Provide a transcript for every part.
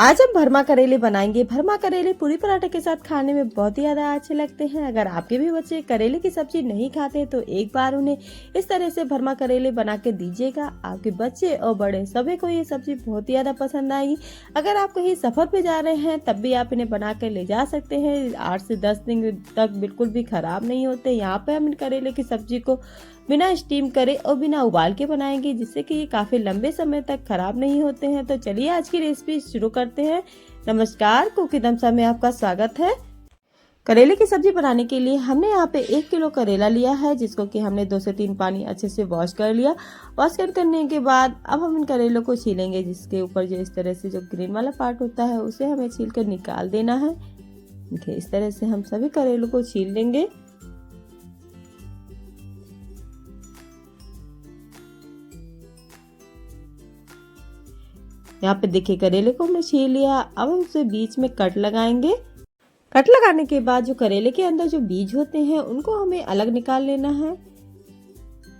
आज हम भरमा करेले बनाएंगे। भरमा करेले पूरी पराठे के साथ खाने में बहुत ही ज़्यादा अच्छे लगते हैं। अगर आपके भी बच्चे करेले की सब्जी नहीं खाते तो एक बार उन्हें इस तरह से भरमा करेले बना के दीजिएगा। आपके बच्चे और बड़े सभी को ये सब्जी बहुत ही ज़्यादा पसंद आएगी। अगर आप कहीं सफ़र पे जा रहे हैं तब भी आप इन्हें बना कर ले जा सकते हैं। 8 से 10 दिन तक बिल्कुल भी ख़राब नहीं होते। यहाँ पे हम करेले की सब्जी को बिना स्टीम करे और बिना उबाल के बनाएंगे, जिससे कि ये काफ़ी लंबे समय तक खराब नहीं होते हैं। तो चलिए आज की रेसिपी शुरू करते हैं। नमस्कार, कुकी दमसा में आपका स्वागत है। करेले की सब्जी बनाने के लिए हमने यहाँ पे 1 किलो करेला लिया है, जिसको कि हमने 2 से 3 पानी अच्छे से वॉश कर लिया। वॉश करने के बाद अब हम इन करेलों को छीलेंगे, जिसके ऊपर जो इस तरह से जो ग्रीन वाला पार्ट होता है उसे हमें छील कर निकाल देना है। देखिए इस तरह से हम सभी करेलों को छील लेंगे। यहाँ पे देखिए करेले को हमने छील लिया। अब हम उसे बीच में कट लगाएंगे। कट लगाने के बाद जो करेले के अंदर जो बीज होते हैं उनको हमें अलग निकाल लेना है।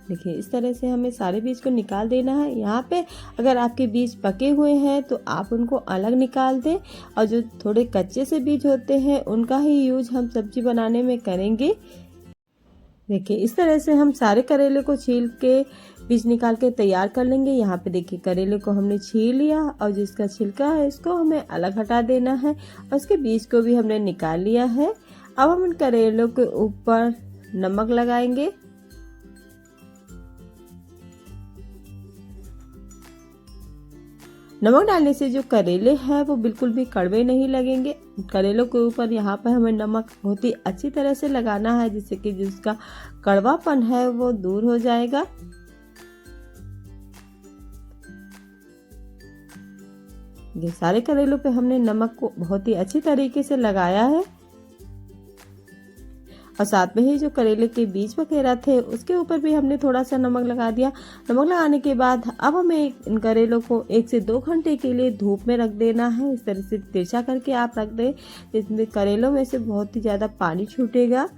देखिए इस तरह से हमें सारे बीज को निकाल देना है। यहाँ पे अगर आपके बीज पके हुए हैं तो आप उनको अलग निकाल दें, और जो थोड़े कच्चे से बीज होते हैं उनका ही यूज हम सब्जी बनाने में करेंगे। देखिए इस तरह से हम सारे करेले को छील के बीज निकाल के तैयार कर लेंगे। यहाँ पे देखिए करेले को हमने छील लिया और जिसका छिलका है इसको हमें अलग हटा देना है, और उसके बीज को भी हमने निकाल लिया है। अब हम इन करेलों के ऊपर नमक लगाएंगे। नमक डालने से जो करेले हैं वो बिल्कुल भी कड़वे नहीं लगेंगे। करेलों के ऊपर यहाँ पर हमें नमक बहुत ही अच्छी तरह से लगाना है, जिससे कि जिसका कड़वापन है वो दूर हो जाएगा। ये सारे करेलों पे हमने नमक को बहुत ही अच्छी तरीके से लगाया है, और साथ में ही जो करेले के बीज वगैरह थे उसके ऊपर भी हमने थोड़ा सा नमक लगा दिया। नमक लगाने के बाद अब हमें इन करेलों को 1 से 2 घंटे के लिए धूप में रख देना है। इस तरह से तिरछा करके आप रख दें, जिसमें करेलों में से बहुत ही ज़्यादा पानी छूटेगा।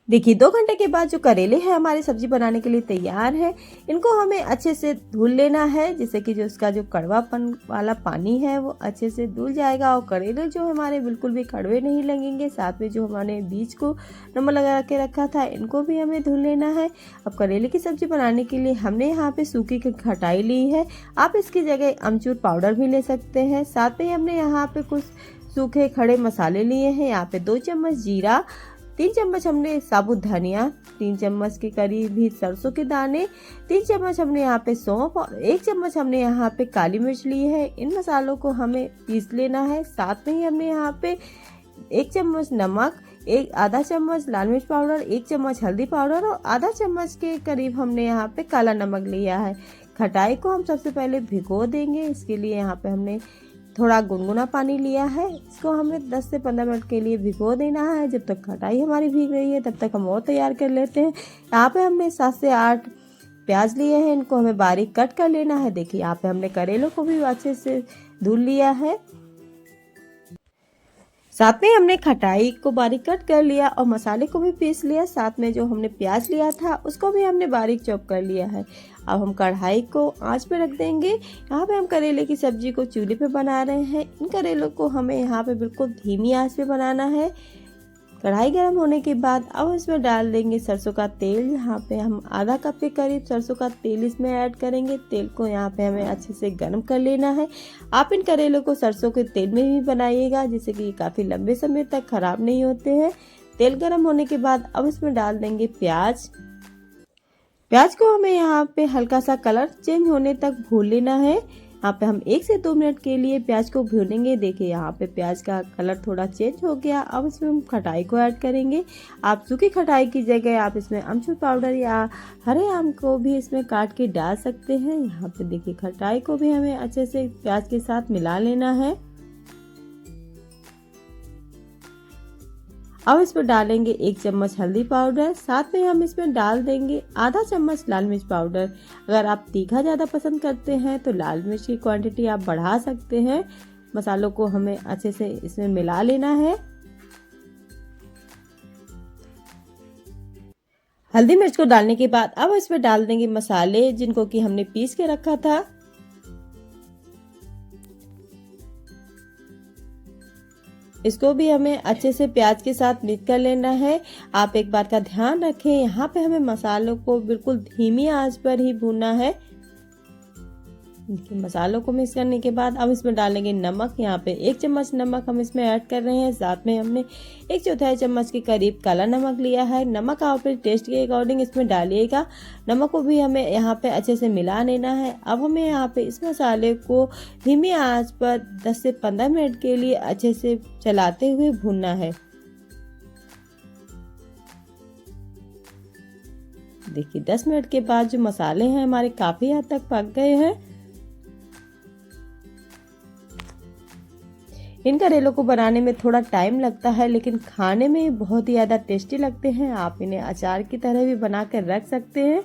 देखिए 2 घंटे के बाद जो करेले हैं हमारी सब्जी बनाने के लिए तैयार है। इनको हमें अच्छे से धुल लेना है, जिससे कि जो इसका जो कड़वापन वाला पानी है वो अच्छे से धुल जाएगा, और करेले जो हमारे बिल्कुल भी कड़वे नहीं लगेंगे। साथ में जो हमारे बीज को नमक लगा के रखा था इनको भी हमें धुल लेना है। अब करेले की सब्जी बनाने के लिए हमने यहाँ पे सूखी खटाई ली है। आप इसकी जगह अमचूर पाउडर भी ले सकते हैं। साथ में हमने यहाँ पे कुछ सूखे खड़े मसाले लिए हैं। यहाँ पे 2 चम्मच जीरा, 3 चम्मच हमने साबुत धनिया, 3 चम्मच के करीब भी सरसों के दाने, 3 चम्मच हमने यहाँ पे सौंफ, और 1 चम्मच हमने यहाँ पे काली मिर्च ली है। इन मसालों को हमें पीस लेना है। साथ में ही हमने यहाँ पे 1 चम्मच नमक, आधा चम्मच लाल मिर्च पाउडर, 1 चम्मच हल्दी पाउडर और आधा चम्मच के करीब हमने यहाँ पे काला नमक लिया है। खटाई को हम सबसे पहले भिगो देंगे। इसके लिए यहाँ पे हमने थोड़ा गुनगुना पानी लिया है। इसको हमें 10 से 15 मिनट के लिए भिगो देना है। जब तक खटाई हमारी भीग रही है तब तक हम और तैयार कर लेते हैं। यहाँ पे हमने 7 से 8 प्याज लिए हैं, इनको हमें बारीक कट कर लेना है। देखिए यहाँ पे हमने करेलों को भी अच्छे से धुल लिया है। साथ में हमने खटाई को बारीक कट कर लिया और मसाले को भी पीस लिया। साथ में जो हमने प्याज लिया था उसको भी हमने बारीक चॉप कर लिया है। अब हम कढ़ाई को आंच पे रख देंगे। यहाँ पे हम करेले की सब्जी को चूल्हे पे बना रहे हैं। इन करेलों को हमें यहाँ पे बिल्कुल धीमी आंच पे बनाना है। कढ़ाई गर्म होने के बाद अब इसमें डाल देंगे सरसों का तेल। यहाँ पे हम आधा कप के करीब सरसों का तेल इसमें ऐड करेंगे। तेल को यहाँ पे हमें अच्छे से गर्म कर लेना है। आप इन करेलों को सरसों के तेल में भी बनाइएगा, जिससे कि काफ़ी लंबे समय तक खराब नहीं होते हैं। तेल गर्म होने के बाद अब इसमें डाल देंगे प्याज। प्याज को हमें यहाँ पे हल्का सा कलर चेंज होने तक भून लेना है। यहाँ पे हम 1 से 2 मिनट के लिए प्याज को भूनेंगे। देखिए यहाँ पे प्याज का कलर थोड़ा चेंज हो गया। अब इसमें हम खटाई को ऐड करेंगे। आप सूखी खटाई की जगह आप इसमें अमचूर पाउडर या हरे आम को भी इसमें काट के डाल सकते हैं। यहाँ पे देखिए खटाई को भी हमें अच्छे से प्याज के साथ मिला लेना है। अब इसमें डालेंगे 1 चम्मच हल्दी पाउडर। साथ में हम इसमें डाल देंगे आधा चम्मच लाल मिर्च पाउडर। अगर आप तीखा ज़्यादा पसंद करते हैं तो लाल मिर्च की क्वांटिटी आप बढ़ा सकते हैं। मसालों को हमें अच्छे से इसमें मिला लेना है। हल्दी मिर्च को डालने के बाद अब इसमें डाल देंगे मसाले, जिनको कि हमने पीस के रखा था। इसको भी हमें अच्छे से प्याज के साथ मिक्स कर लेना है। आप एक बात का ध्यान रखें, यहाँ पे हमें मसालों को बिल्कुल धीमी आंच पर ही भूनना है। मसालों को मिक्स करने के बाद अब इसमें डालेंगे नमक। यहाँ पे 1 चम्मच नमक हम इसमें ऐड कर रहे हैं। साथ में हमने 1/4 चम्मच के करीब काला नमक लिया है। नमक आप अपने टेस्ट के अकॉर्डिंग इसमें डालिएगा। नमक को भी हमें यहाँ पे अच्छे से मिला लेना है। अब हमें यहाँ पे इस मसाले को धीमी आंच पर 10 से 15 मिनट के लिए अच्छे से चलाते हुए भूनना है। देखिए 10 मिनट के बाद जो मसाले हैं हमारे काफी हद तक पक गए हैं। इन करेलों को बनाने में थोड़ा टाइम लगता है, लेकिन खाने में बहुत ही ज़्यादा टेस्टी लगते हैं। आप इन्हें अचार की तरह भी बना कर रख सकते हैं।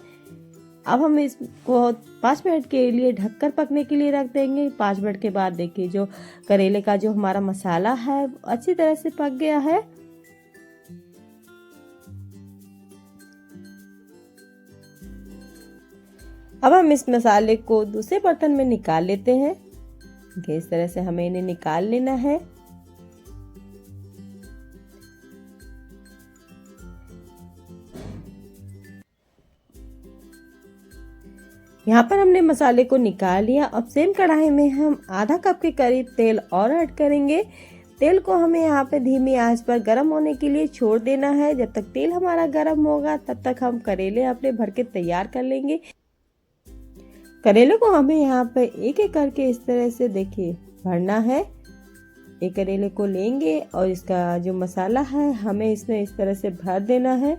अब हम इसको 5 मिनट के लिए ढककर पकने के लिए रख देंगे। 5 मिनट के बाद देखिए जो करेले का जो हमारा मसाला है अच्छी तरह से पक गया है। अब हम इस मसाले को दूसरे बर्तन में निकाल लेते हैं। इस तरह से हमें इन्हें निकाल लेना है। यहाँ पर हमने मसाले को निकाल लिया। अब सेम कढ़ाई में हम आधा कप के करीब तेल और ऐड करेंगे। तेल को हमें यहाँ पे धीमी आंच पर गर्म होने के लिए छोड़ देना है। जब तक तेल हमारा गर्म होगा तब तक हम करेले अपने भर के तैयार कर लेंगे। करेले को हमें यहाँ पे एक एक करके इस तरह से देखिए भरना है। एक करेले को लेंगे और इसका जो मसाला है हमें इसमें इस तरह से भर देना है।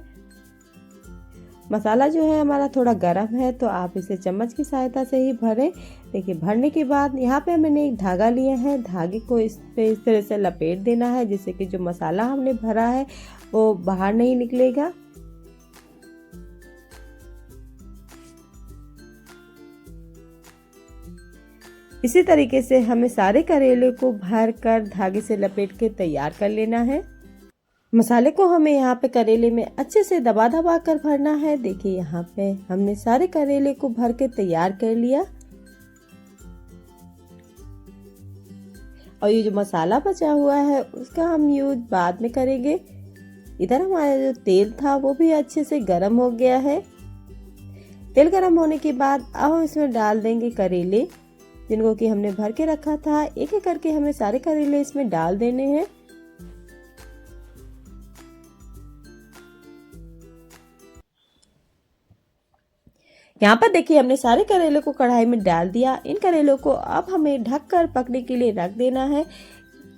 मसाला जो है हमारा थोड़ा गर्म है तो आप इसे चम्मच की सहायता से ही भरें। देखिए भरने के बाद यहाँ पे मैंने एक धागा लिया है। धागे को इस तरह से लपेट देना है जिससे कि जो मसाला हमने भरा है वो बाहर नहीं निकलेगा। इसी तरीके से हमें सारे करेले को भर कर धागे से लपेट के तैयार कर लेना है। मसाले को हमें यहाँ पे करेले में अच्छे से दबा दबा कर भरना है। देखिए यहाँ पे हमने सारे करेले को भर के तैयार कर लिया। और ये जो मसाला बचा हुआ है उसका हम यूज बाद में करेंगे। इधर हमारा जो तेल था वो भी अच्छे से गर्म हो गया है। तेल गर्म होने के बाद अब हम इसमें डाल देंगे करेले जिनको कि हमने भर के रखा था। एक एक करके हमें सारे करेले इसमें डाल देने हैं। यहाँ पर देखिए हमने सारे करेले को कढ़ाई में डाल दिया। इन करेलों को अब हमें ढककर पकने के लिए रख देना है।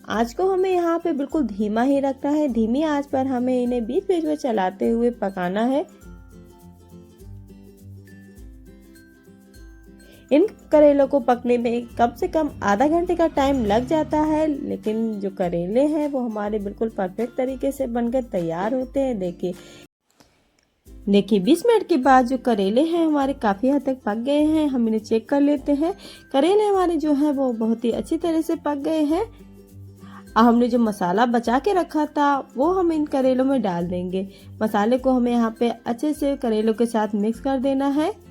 आंच को हमें यहाँ पे बिल्कुल धीमा ही रखना है। धीमी आंच पर हमें इन्हें बीच बीच में चलाते हुए पकाना है। इन करेलों को पकने में कम से कम आधा घंटे का टाइम लग जाता है, लेकिन जो करेले हैं वो हमारे बिल्कुल परफेक्ट तरीके से बनकर तैयार होते हैं। देखिए 20 मिनट के बाद जो करेले हैं हमारे काफ़ी हद तक पक गए हैं। हम इन्हें चेक कर लेते हैं। करेले हमारे जो है वो बहुत ही अच्छी तरह से पक गए हैं। अब हमने जो मसाला बचा के रखा था वो हम इन करेलों में डाल देंगे। मसाले को हमें यहाँ पे अच्छे से करेलों के साथ मिक्स कर देना है।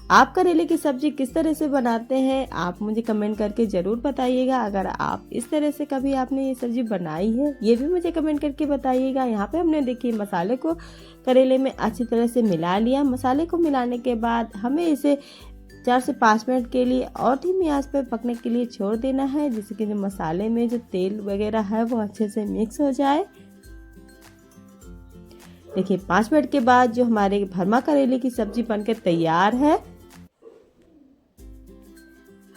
आप करेले की सब्जी किस तरह से बनाते हैं आप मुझे कमेंट करके ज़रूर बताइएगा। अगर आप इस तरह से कभी आपने ये सब्जी बनाई है ये भी मुझे कमेंट करके बताइएगा। यहाँ पे हमने देखिए मसाले को करेले में अच्छी तरह से मिला लिया। मसाले को मिलाने के बाद हमें इसे 4 से 5 मिनट के लिए और धीमी आंच पर पकने के लिए छोड़ देना है, जिससे कि जो मसाले में जो तेल वगैरह है वो अच्छे से मिक्स हो जाए। देखिए 5 मिनट के बाद जो हमारे भरमा करेले की सब्जी बनकर तैयार है।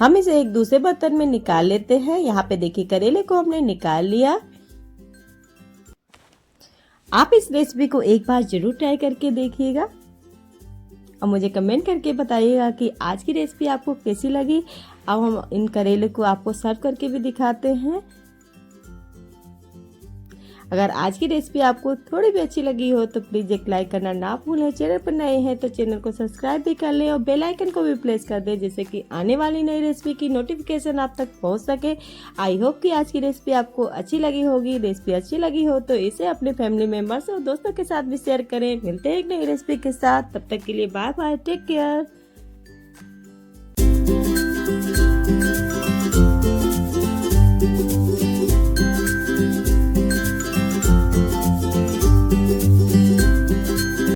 हम इसे एक दूसरे बर्तन में निकाल लेते हैं। यहाँ पे देखिए करेले को हमने निकाल लिया। आप इस रेसिपी को एक बार जरूर ट्राई करके देखिएगा और मुझे कमेंट करके बताइएगा कि आज की रेसिपी आपको कैसी लगी। अब हम इन करेले को आपको सर्व करके भी दिखाते हैं। अगर आज की रेसिपी आपको थोड़ी भी अच्छी लगी हो तो प्लीज़ एक लाइक करना ना भूलें। चैनल पर नए हैं तो चैनल को सब्सक्राइब भी कर लें और बेल आइकन को भी प्रेस कर दें, जिससे कि आने वाली नई रेसिपी की नोटिफिकेशन आप तक पहुंच सके। आई होप कि आज की रेसिपी आपको अच्छी लगी होगी। रेसिपी अच्छी लगी हो तो इसे अपने फैमिली मेम्बर्स और दोस्तों के साथ भी शेयर करें। मिलते हैं एक नई रेसिपी के साथ, तब तक के लिए बाय बाय, टेक केयर।